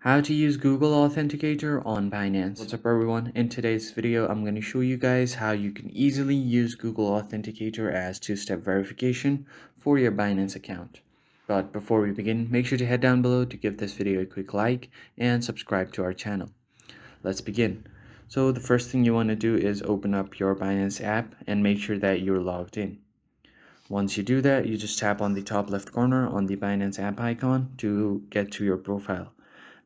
How to use Google Authenticator on Binance. What's up everyone? In today's video, I'm going to show you guys how you can easily use Google Authenticator as two-step verification for your Binance account. But before we begin, make sure to head down below to give this video a quick like and subscribe to our channel. Let's begin. So the first thing you want to do is open up your Binance app and make sure that you're logged in. Once you do that, you just tap on the top left corner on the Binance app icon to get to your profile.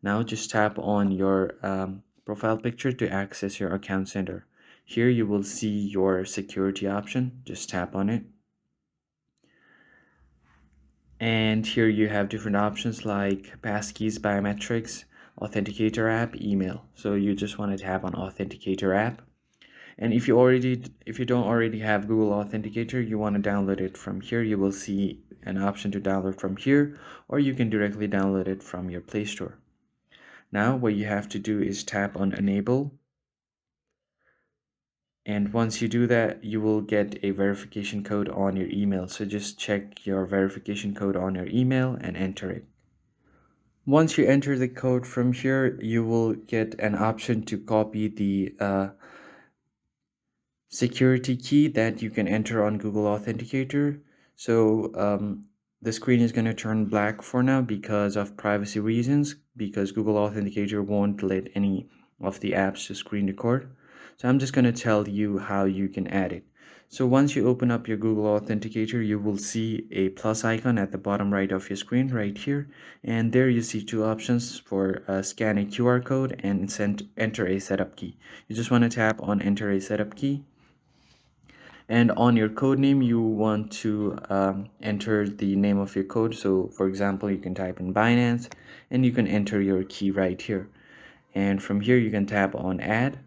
Now just tap on your profile picture to access your account center. Here you will see your security option. Just tap on it. And here you have different options like passkeys, biometrics, authenticator app, email. So you just want to tap on authenticator app. And if you don't already have Google Authenticator, you want to download it from here. You will see an option to download from here, or you can directly download it from your Play Store. Now what you have to do is tap on enable, and once you do that you will get a verification code on your email. So just check your verification code on your email and enter it. Once you enter the code from here, you will get an option to copy the security key that you can enter on Google Authenticator. So the screen is going to turn black for now because of privacy reasons, because Google Authenticator won't let any of the apps to screen record. So I'm just going to tell you how you can add it. So once you open up your Google Authenticator, you will see a plus icon at the bottom right of your screen right here. And there you see two options for scan a QR code and enter a setup key. You just want to tap on enter a setup key. And on your code name you want to enter the name of your code. So for example, you can type in Binance and you can enter your key right here, and from here you can tap on add.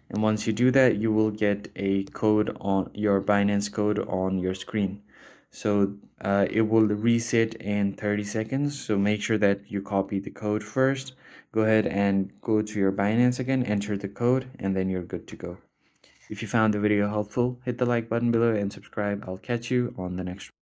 And once you do that, you will get a code on your Binance code on your screen. So it will reset in 30 seconds, so make sure that you copy the code first. Go ahead and go to your Binance again, enter the code, and then you're good to go. If you found the video helpful, hit the like button below and subscribe. I'll catch you on the next one.